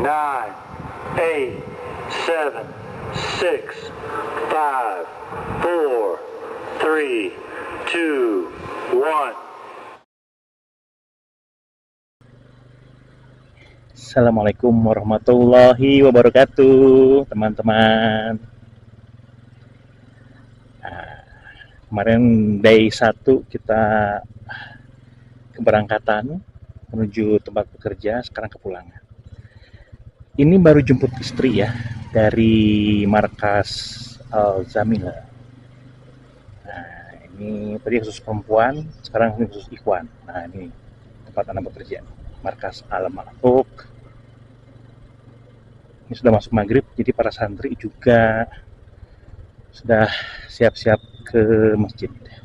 nine, eight, seven, six, five, four, three, two, one. Assalamualaikum warahmatullahi wabarakatuh, teman-teman. Kemarin day 1 kita keberangkatan menuju tempat bekerja, sekarang kepulangan. Ini baru jemput istri ya, dari markas Al-Zamila. Nah, ini tadi khusus perempuan, sekarang ini khusus ikhwan. Nah, ini tempat anak bekerja, markas Al-Ma'ruf. Ini sudah masuk maghrib, jadi para santri juga sudah siap-siap ke masjidnya.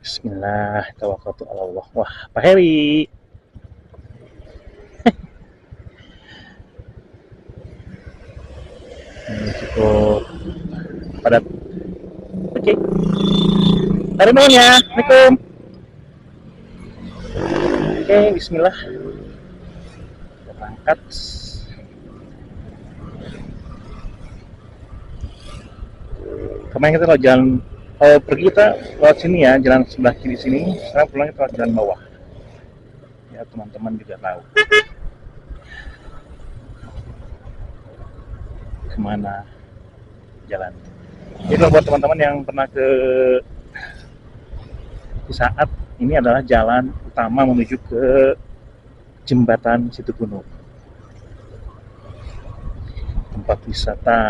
Bismillah, tawakkaltu ala Allah. Wah, Pak Heri. Ini cukup padat. Oke. Tarik ya. Assalamualaikum. Oke, bismillah. Kita berangkat. Kemarin kita kalau pergi kita lewat sini ya, jalan sebelah kiri sini. Sekarang pulang kita lewat jalan bawah. Ya, teman-teman juga tahu kemana jalan. Jadi buat teman-teman yang pernah ke Cisaat, ini adalah jalan utama menuju ke jembatan Situgunung, tempat wisata.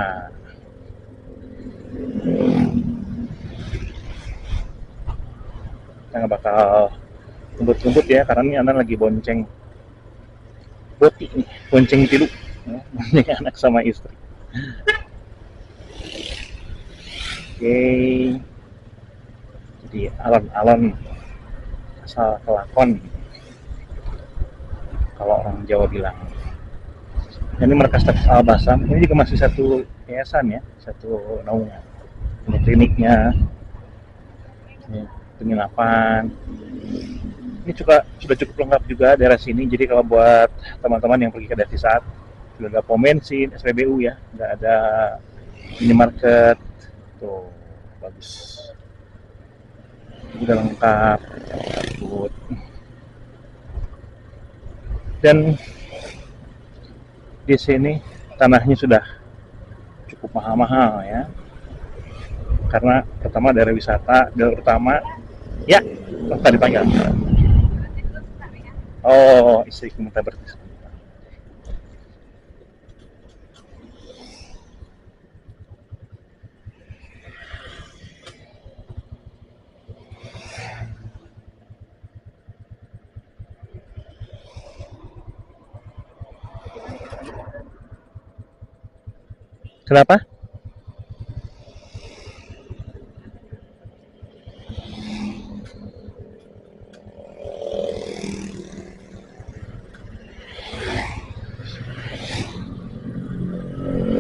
Kita nggak bakal ngebut-ngebut ya, karena ini anak lagi bonceng boti nih, bonceng tilu ya, bonceng anak sama istri. Oke, jadi alon-alon asal kelakon kalau orang Jawa bilang. Ini markas Al-Basam, ini juga masih satu yayasan ya, satu naungan. Ini kliniknya, ini penginapan. Ini juga sudah cukup lengkap juga daerah sini. Jadi kalau buat teman-teman yang pergi ke Desa Saat, sudah ada pom bensin, SPBU ya, nggak ada minimarket, tuh bagus. Udah lengkap, dan di sini tanahnya sudah cukup mahal-mahal ya, karena pertama daerah wisata, daerah utama ya. Tadi panggil. Oh, istriku minta berarti. Kenapa?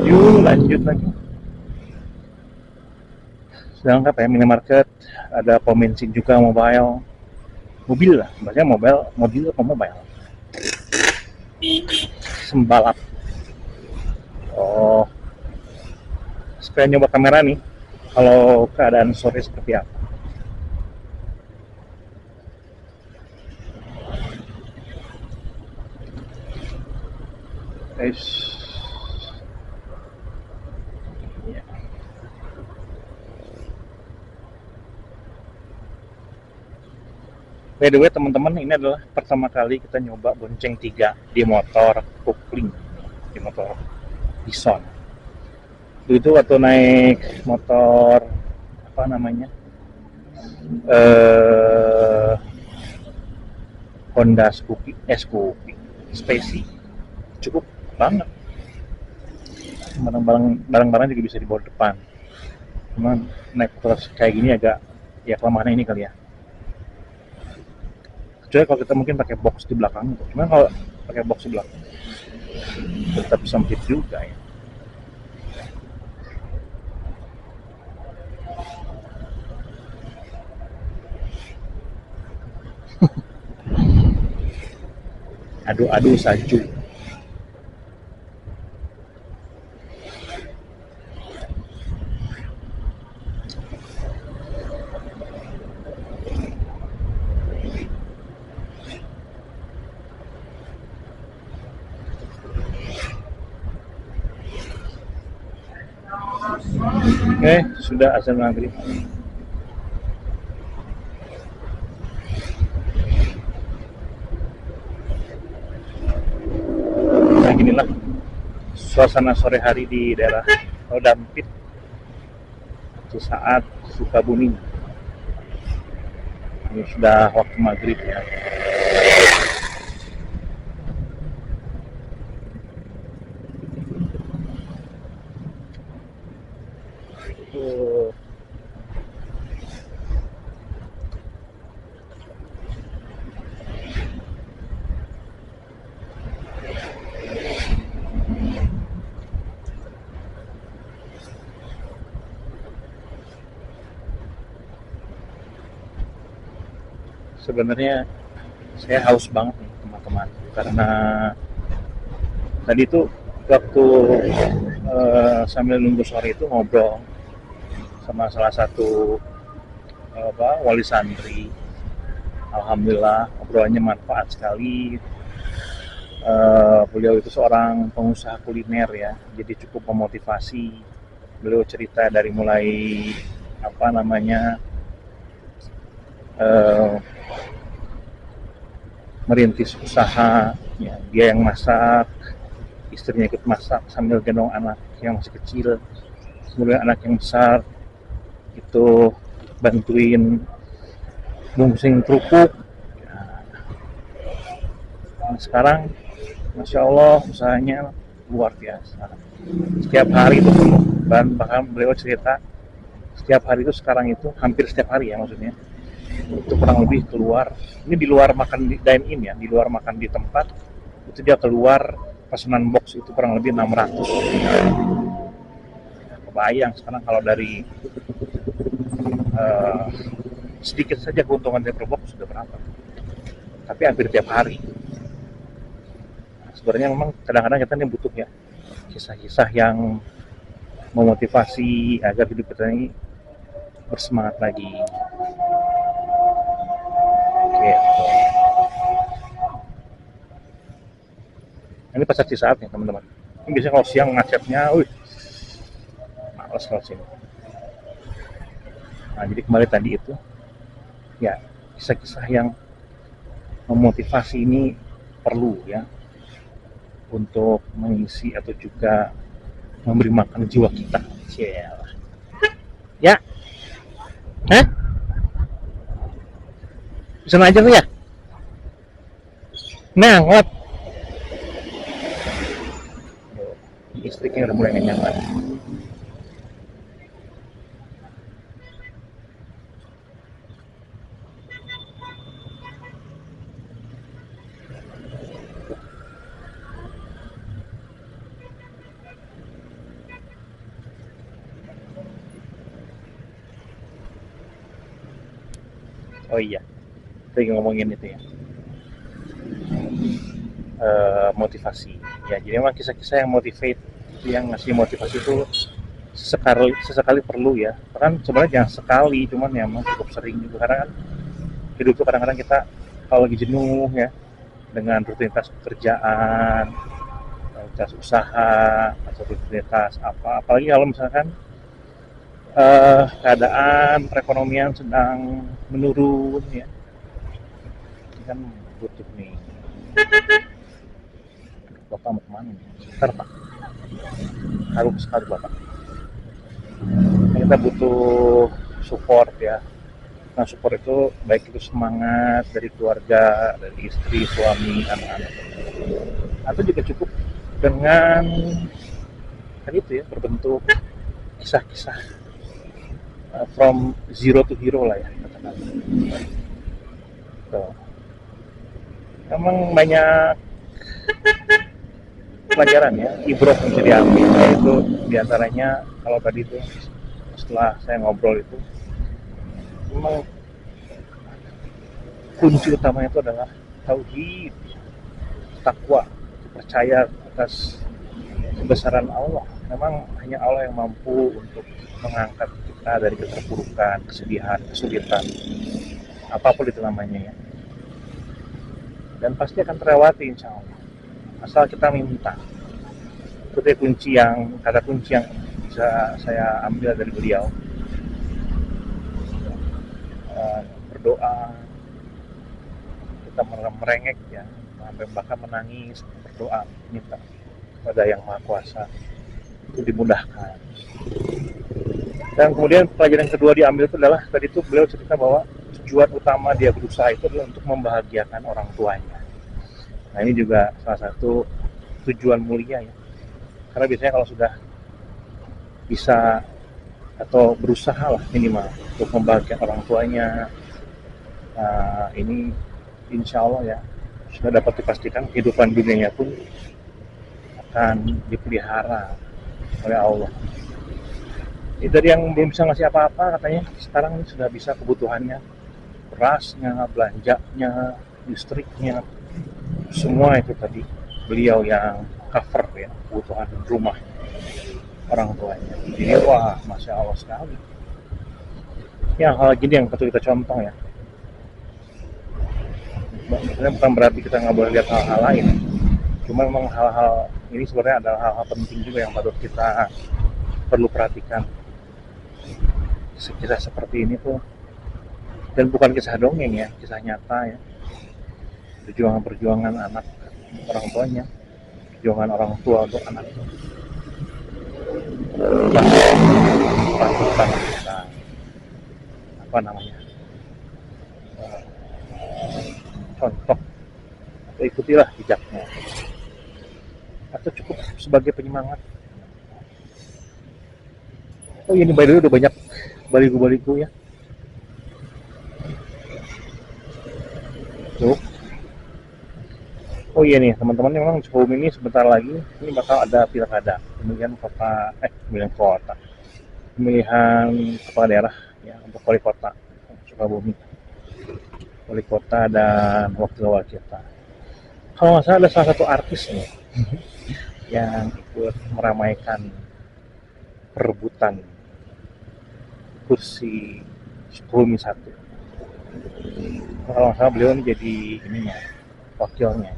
Yuk lanjut lagi. Sudah lengkap ya, minimarket, ada pom bensin juga, mobil lah, bahasanya mobil apa mobile? Sembalap. Oh, supaya nyoba kamera nih, kalau keadaan sore seperti apa. Guys, ya. By the way teman-teman, ini adalah pertama kali kita nyoba bonceng 3 di motor kopling, di motor Bison. Itu waktu naik motor apa namanya, Honda Scoopy, Spacey, cukup banget. Barang-barang juga bisa dibawa depan. Cuman naik motor kayak gini agak ya kelemahannya ini kali ya. Kecuali kalau kita mungkin pakai box di belakang. Cuman kalau pakai box di belakang tetap sempit juga ya. adu-adu salju. Sudah azan maghrib. Nah, inilah suasana sore hari di daerah Dampit saat Sukabumi. Ini sudah waktu maghrib ya. Sebenarnya saya haus banget nih teman-teman, karena tadi tuh waktu sambil nunggu sore itu ngobrol sama salah satu wali santri. Alhamdulillah obrolannya manfaat sekali. Beliau itu seorang pengusaha kuliner ya, jadi cukup memotivasi. Beliau cerita dari mulai merintis usaha ya, dia yang masak, istrinya ikut masak sambil gendong anak yang masih kecil, kemudian anak yang besar itu bantuin bungkusing kerupuk. Nah, sekarang Masya Allah usahanya luar biasa, setiap hari itu penuh. Dan bahkan beliau cerita setiap hari itu sekarang itu hampir setiap hari ya, maksudnya itu kurang lebih keluar, ini di luar makan di dine in ya, di luar makan di tempat, itu dia keluar pesanan box itu kurang lebih 600. Kebayang sekarang kalau dari sedikit saja keuntungan dari per box sudah berapa, tapi hampir tiap hari. Sebenarnya memang kadang-kadang kita ini butuh ya kisah-kisah yang memotivasi agar hidup kita ini bersemangat lagi. Ini pasar Cisaat nih teman-teman. Ini biasanya kalau siang macetnya, males kalau sini. Nah, jadi kembali tadi itu, ya kisah-kisah yang memotivasi ini perlu ya untuk mengisi atau juga memberi makan jiwa kita. Ya, hah? Bisa aja lu ya? Nah, ngot. Listriknya udah mulai nggak nyala. Oh iya, lagi ngomongin itu ya, motivasi. Ya, jadi memang kisah-kisah yang motivate, yang ngasih motivasi itu sesekali perlu ya. Bahkan sebenarnya jangan sekali, cuman ya memang cukup sering gitu. Karena kan hidup itu kadang-kadang kita kalau lagi jenuh ya dengan rutinitas pekerjaan, rutinitas usaha atau rutinitas apa, apalagi kalau misalkan keadaan perekonomian sedang menurun ya, kan butuh nih. Bapak mau kemana nih? Sebentar Pak, harus sekali Bapak. Kita butuh support ya. Nah, support itu baik itu semangat dari keluarga, dari istri, suami, anak-anak, atau juga cukup dengan kan itu ya, berbentuk kisah-kisah from zero to hero lah ya katakan. Emang banyak pelajaran ya, ibrah yang bisa diambil, yaitu diantaranya kalau tadi itu setelah saya ngobrol itu memang kunci utamanya itu adalah tauhid. takwa, percaya atas kebesaran Allah. Memang hanya Allah yang mampu untuk mengangkat kita dari keterpurukan, kesedihan, kesulitan, apapun itu namanya ya. Dan pasti akan terlewati insya Allah. Asal kita minta. Itu kata kunci yang bisa saya ambil dari beliau. Berdoa, kita merengek ya, sampai bahkan menangis, berdoa, minta kepada Yang Maha Kuasa itu dimudahkan. Dan kemudian pelajaran kedua diambil itu adalah tadi itu beliau cerita bahwa tujuan utama dia berusaha itu adalah untuk membahagiakan orang tuanya. Nah ini juga salah satu tujuan mulia ya. Karena biasanya kalau sudah bisa atau berusaha lah minimal untuk membahagiakan orang tuanya, ini insya Allah ya sudah dapat dipastikan kehidupan dunianya pun akan dipelihara oleh Allah. Itu dari yang belum bisa ngasih apa-apa katanya sekarang ini sudah bisa kebutuhannya, berasnya, belanjanya, listriknya, semua itu tadi beliau yang cover ya kebutuhan rumah orang tuanya. Jadi wah masya Allah sekali. Ya hal gini yang patut kita contoh ya. Maksudnya bukan berarti kita nggak boleh lihat hal-hal lain. Cuma memang hal-hal ini sebenarnya adalah hal-hal penting juga yang patut kita perlu perhatikan. Kisah seperti ini tuh, dan bukan kisah dongeng ya, kisah nyata ya. Perjuangan anak orang tuanya, perjuangan orang tua untuk anak. Patut kita apa namanya contoh atau ikutilah jejaknya atau cukup sebagai penyemangat. Oh ini by the way udah banyak baligo-baligo ya tuh. Oh iya nih teman-teman, memang Cihome ini sebentar lagi ini bakal ada pilkada pemilihan kepala daerah ya untuk wali kota Sukabumi, wali kota dan wakil kita. Kalau nggak salah ada salah satu artis nih yang ikut meramaikan perebutan kursi Sukabumi 1. Kalau nggak salah beliau ini jadi ininya wakilnya.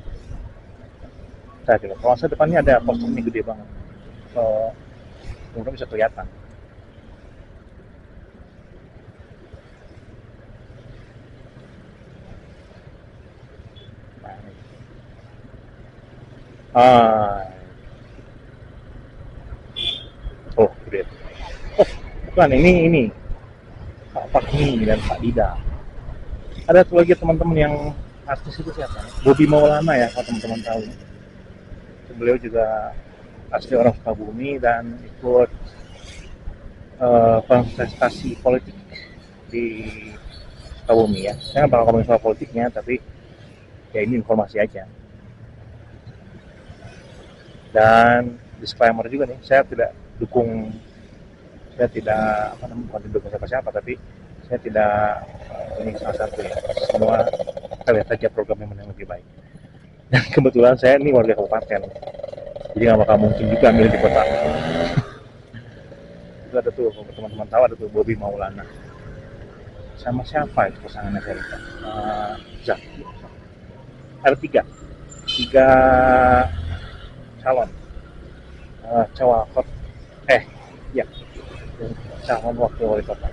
Nah, kalau nggak salah depannya ada posternya gede banget, kemudian bisa kelihatan. Oh, gede. Oh, bukan ini Pak Fakmi dan Pak Dida. Ada tuh lagi teman-teman yang artis itu siapa? Bobby Maulana ya, kalau teman-teman tahu. Beliau juga asli orang Sukabumi dan ikut kontestasi politik di Sukabumi ya. Saya nggak bakal ngomongin soal politiknya, tapi ya ini informasi aja. Dan disclaimer juga nih, saya tidak bukan didukung siapa-siapa, tapi saya tidak ini salah satu ya. Semua kita lihat saja program yang lebih baik. Dan kebetulan saya ini warga kabupaten, jadi nggak bakal mungkin juga milih di kota. Itu ada tuh, teman-teman tahu ada tuh Bobby Maulana. Sama siapa itu pasangannya saya lupa. Zaki. Ada tiga calon cawapres calon wakil wali kota.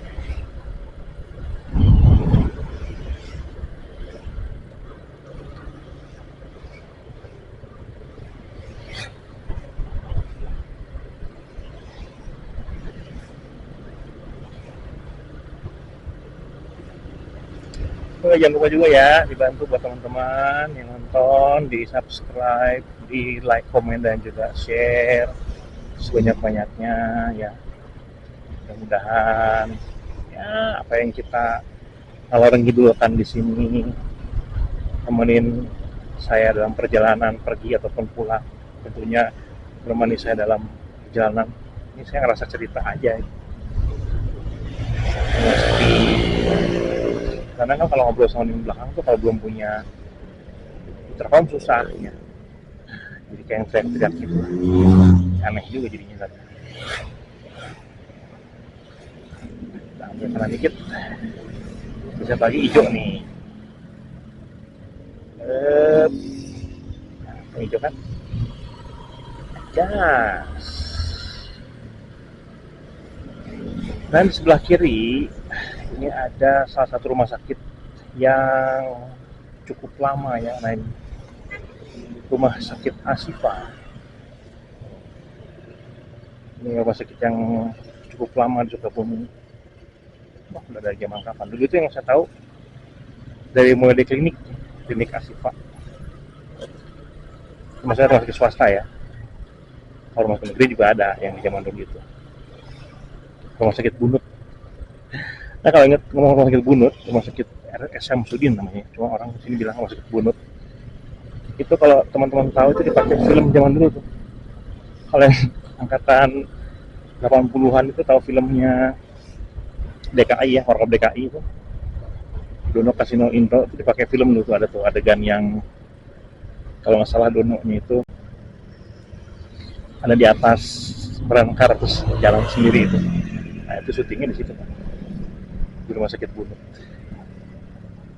Jangan lupa juga ya dibantu buat teman-teman yang nonton, di subscribe, di like, komen dan juga share sebanyak-banyaknya ya. Mudah-mudahan ya apa yang kita ngalor ngidulkan di sini temenin saya dalam perjalanan pergi ataupun pulang, tentunya menemani saya dalam perjalanan ini. Saya ngerasa cerita aja karena kan kalau ngobrol sama di belakang tuh kalau belum punya intercom susah ya. jadi kayak yang teriak-teriak gitu, aneh juga jadinya tadi. Kita ambil kanan dikit, bisa lagi hijau nih. Hijau kan, gas. Dan di sebelah kiri ini ada salah satu rumah sakit yang cukup lama ya, nah ini rumah sakit Asifa. Ini rumah sakit yang cukup lama di Sukabumi. Wah, udah dari zaman kapan? Dulu itu yang saya tahu dari mulai dari klinik Asifa. Maksudnya rumah sakit swasta ya. Kalau rumah sakit negeri juga ada yang di zaman dulu itu. Rumah sakit Bunut. Nah kalau ingat ngomong rumah sakit Bunut, rumah sakit SM Sudin namanya. Cuma orang sini bilang rumah sakit Bunut. Itu kalau teman-teman tahu itu dipakai film zaman dulu tuh. Kalau yang angkatan 80-an itu tahu filmnya DKI ya, Warkop DKI itu. Dono Kasino Indo itu dipakai film dulu tuh, ada tuh adegan yang kalau nggak salah Dononya itu ada di atas berangkar terus jalan sendiri itu. Nah itu syutingnya di situ kan, di rumah sakit Bunut.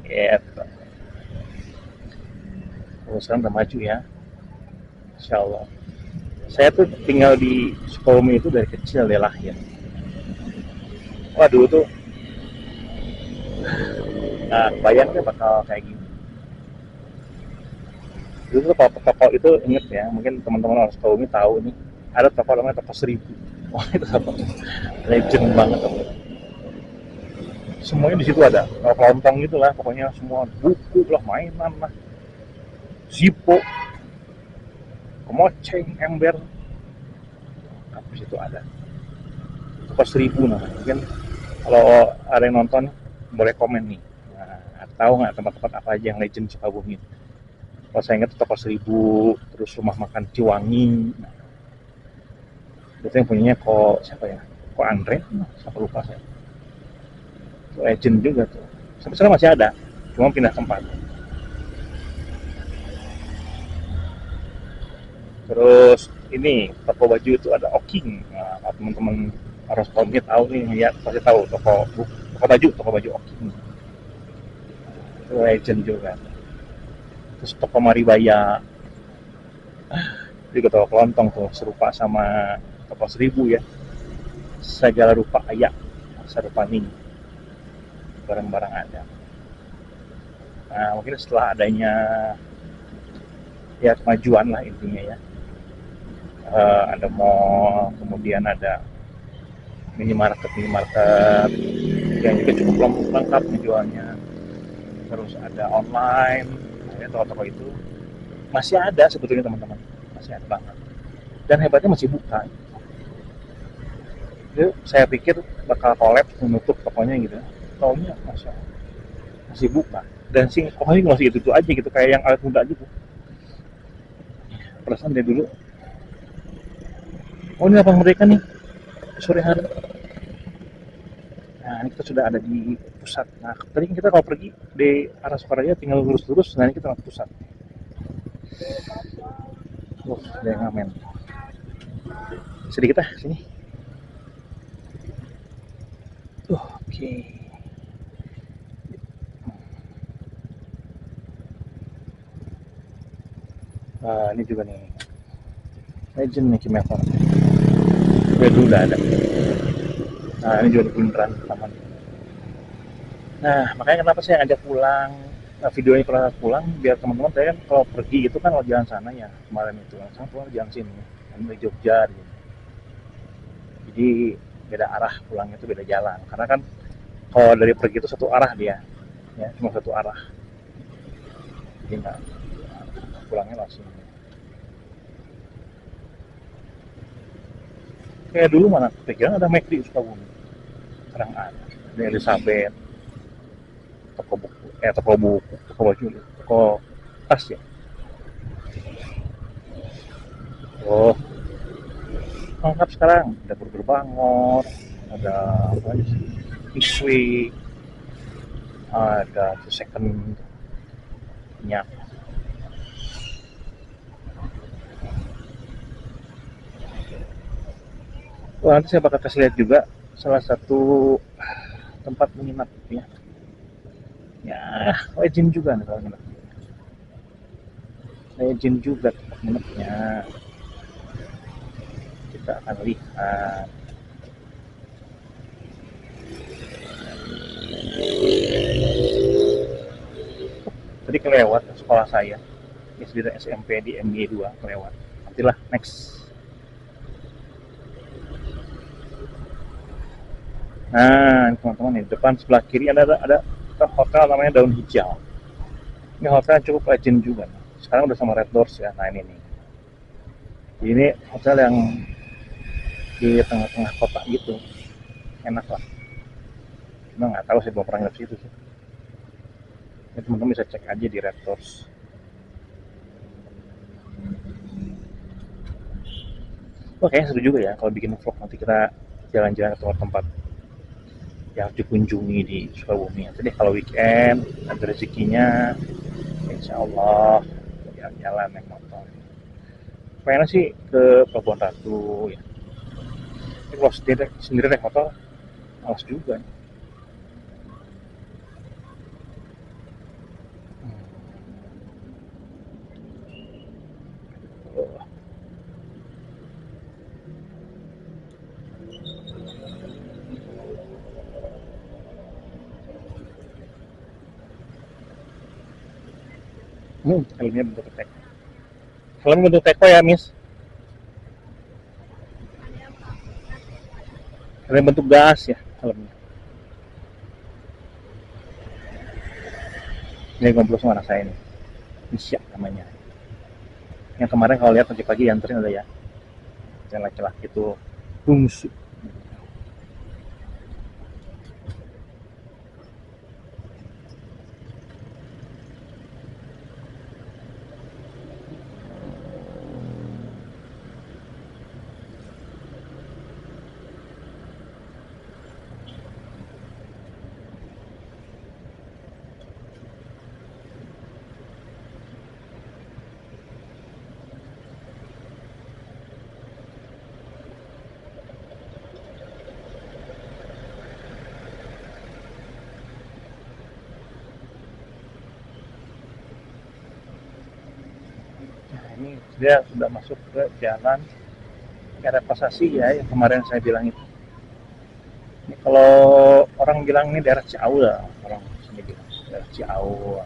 Gitu. Oh, sekarang udah maju ya, Insya Allah. Saya tuh tinggal di Sukabumi itu dari kecil dari lahir. Wah dulu tuh, nah bayangnya bakal kayak gini. Dulu tuh toko itu inget ya, mungkin teman-teman orang Sukabumi tahu nih, ada toko namanya toko 1000. Wah itu toko legend banget toko. Semuanya di situ ada, kelontong gitu lah, pokoknya semua buku lah, mainan lah, Zippo, kemoceng, ember, apa di situ ada. Toko 1000 namanya. Mungkin kalau ada yang nonton boleh komen nih. Nah, tahu nggak tempat-tempat apa aja yang legend Sukabumi? Kalau saya ingat toko 1000, terus rumah makan Ciwangi. Nah, itu yang punyanya siapa ya? Andre? Siapa lupa saya. Itu legend juga tuh. Sampai sekarang masih ada, cuma pindah tempat. Terus ini toko baju itu ada Oking. Nah, teman-teman harus komit tahu nih, ya pasti tahu toko baju Oking. Itu legend juga. Terus toko Maribaya, juga toko kelontong tuh, serupa sama toko 1000 ya. Segala rupa ayak, serupa nih, barang-barang ada. Nah mungkin setelah adanya ya kemajuan lah intinya ya, ada mall, kemudian ada minimarket yang juga cukup lengkap menjualnya. Terus ada online, ya toko-toko itu masih ada sebetulnya teman-teman, masih ada banget. Dan hebatnya masih buka. Jadi saya pikir bakal collab menutup tokonya gitu. Taunya masih buka. Dan sih pokoknya masih itu aja gitu, kayak yang awet muda gitu. Perasaan dari dulu. Oh ini lapang Merdeka nih, sore hari. Nah ini kita sudah ada di pusat. Nah tadi kita kalau pergi di arah Sukaraya tinggal lurus-lurus. Nah ini kita ke pusat. Ada yang ngamen. Sedikit sini. Oke. Ini juga nih legend nih Cimever. Dulu udah ada. Nah ini juga beneran taman. Nah makanya kenapa saya ajak pulang videonya kalau pulang, biar teman-teman saya kan kalau pergi itu kan kalau jalan sana ya, kemarin itu langsung pulang jalan sini kan dari Jogja gitu. Jadi beda arah pulangnya itu, beda jalan, karena kan kalau dari pergi itu satu arah dia ya, cuma satu arah, jadi nggak pulangnya langsung. Kayak dulu mana pikiran ada McD di Sukabumi, sekarang ada Elizabeth, toko buku, toko baju, toko tas ya. Oh lengkap sekarang, ada Burger Bangor, ada apa aja sih, Iswi, ada second minyak. Wah, nanti saya bakal kasih lihat juga salah satu tempat menginap ya. Ya, legend juga nih kalau nginep. Legend juga tempat nginepnya. Kita akan lihat. Tadi kelewat sekolah saya. SD dan SMP di MI 2 kelewat. Nantilah next. Nah, teman-teman nih, depan sebelah kiri ada hotel namanya Daun Hijau. Ini hotel cukup legend juga. Sekarang udah sama Red Doors ya. Nah, ini nih. Ini hotel yang di tengah-tengah kota gitu. Enak lah. Cuma nggak tahu sih, belum pernah nginep situ sih. Ya, teman-teman bisa cek aja di Red Doors. Wah, kayaknya seru juga ya kalau bikin vlog nanti kita jalan-jalan ke tempat-tempat yang harus dikunjungi di Sukabumi. Nanti deh kalau weekend ada rezekinya, insya Allah jalan-jalan naik motor. Pengen sih ke Pelabuhan Ratu ya. Tapi kalau sendiri naik motor, males juga. Helmnya bentuk teko. Helm bentuk teko ya, Miss. Helm bentuk gas ya, helmnya. Ini ngobrol sama anak saya nih. Misya namanya. Yang kemarin kalau lihat pagi-pagi anterin ada ya. Yang laki-laki itu bungsu. Nah, ini dia sudah masuk ke jalan daerah Pasasi ya, yang kemarin saya bilang itu. Ini kalau orang bilang ini daerah Ciau lah, orang sini bilang daerah Ciau.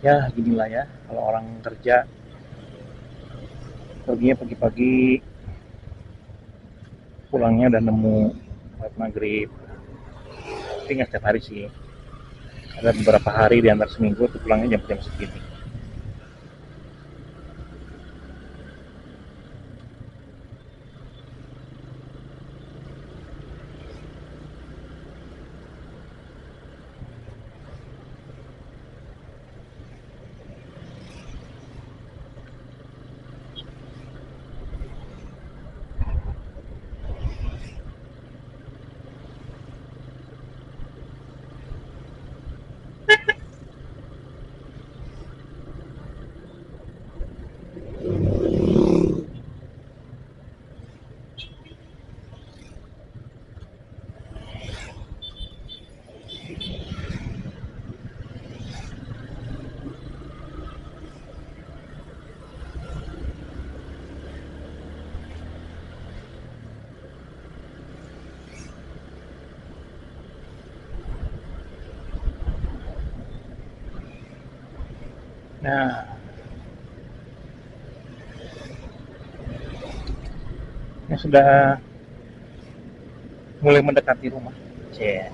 Ya ginilah ya, kalau orang kerja perginya pagi-pagi, pulangnya udah nemu lewat maghrib. Tapi nggak setiap hari sih, ada beberapa hari di antar seminggu tuh pulangnya jam-jam segini. Nah, ini sudah mulai mendekati rumah.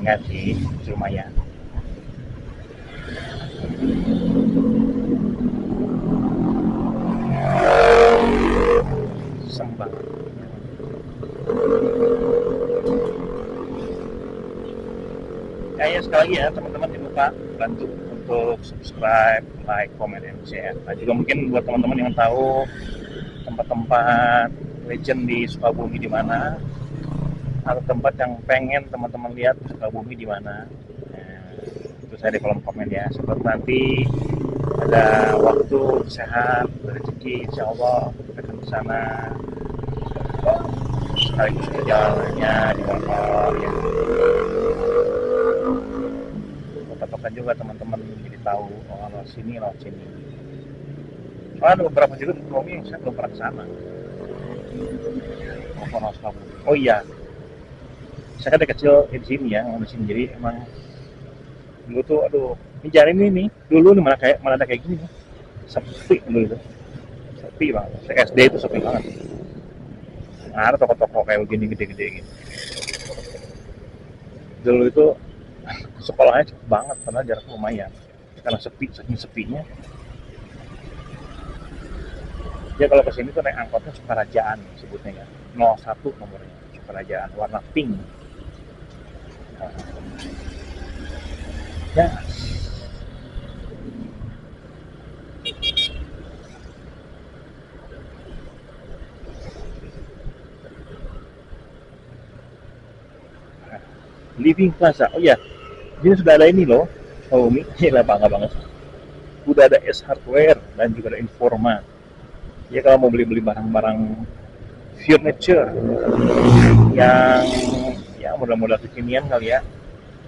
Enggak sih, lumayan. Sembang. Ya sekali lagi ya teman-teman, jangan lupa bantu untuk subscribe, like, comment, and share. Nah juga mungkin buat teman-teman yang tahu tempat-tempat legend di Sukabumi di mana, atau tempat yang pengen teman-teman lihat di Sukabumi di mana, nah, Itu saya di kolom komen ya. Seperti nanti ada waktu sehat rezeki insya Allah kita akan ke sana sekaligus perjalanannya di motor ya. Foto-fotokan juga teman-teman jadi tahu oh lewat sini. Oh, ada beberapa juga Romi yang saya belum pernah ke sana. Oh iya, saya kan dari kecil di sini ya, di sini jadi emang dulu tuh aduh ini jalan ini nih dulu nih mana ada kayak gini nih. Sepi dulu itu, sepi banget. Saya SD itu sepi banget. Nah, ada toko-toko kayak begini gede-gede gitu. Dulu itu sekolahnya cepet banget karena jarak lumayan karena sepi, saking sepinya ya. Kalau kesini tuh naik angkotnya Sukarajaan sebutnya ya, 01 nomornya Sukarajaan warna pink. Nah, ya Living Plaza. Oh ya, ini sudah ada ini loh, oh ini lah bangga banget, udah ada S Hardware dan juga ada Informa ya. Kalau mau beli barang-barang furniture yang ya model-model kekinian kali ya,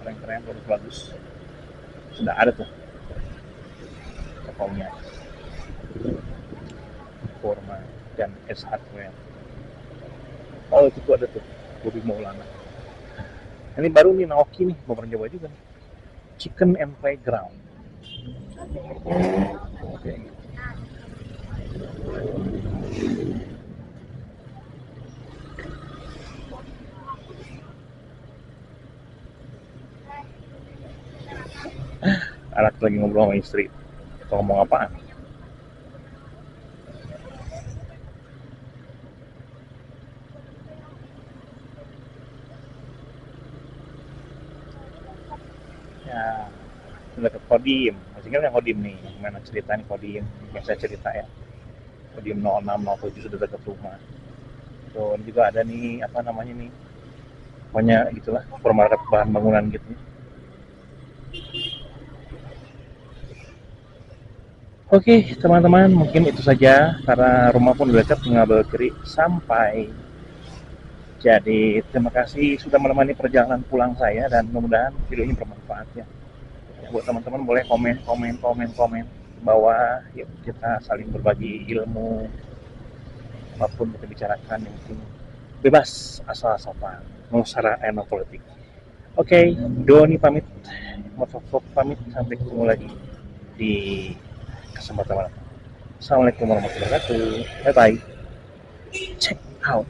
keren-keren bagus-bagus, sudah ada tuh tokonya Informa dan S Hardware. Oh itu tuh ada tuh Bobby Maulana. Ini baru nih Naoki nih, mau pernah coba juga nih. Chicken and Playground. Oke. Anak lagi ngobrol sama istri. Atau ngomong apaan? Ya, udah ke Kodim. Masih ingat yang Kodim nih? Gimana cerita nih Kodim? Yang saya cerita ya. Kodim 06, 07 sudah dekat rumah. Tuh juga ada nih, apa namanya nih? Pokoknya gitulah, supermarket bahan bangunan gitu. Oke, teman-teman, mungkin itu saja karena rumah pun udah dekat, tinggal belok kiri sampai. Jadi, terima kasih sudah menemani perjalanan pulang saya dan mudah-mudahan videonya bermanfaat ya. Ya, buat teman-teman boleh komen bahwa yuk kita saling berbagi ilmu apapun kita bicarakan yang penting bebas asal-asalan, mau sara no politik. Oke, Doni pamit, Motovlog pamit, sampai ketemu lagi di kesempatan malam. Assalamualaikum warahmatullahi wabarakatuh. Bye bye. Check out.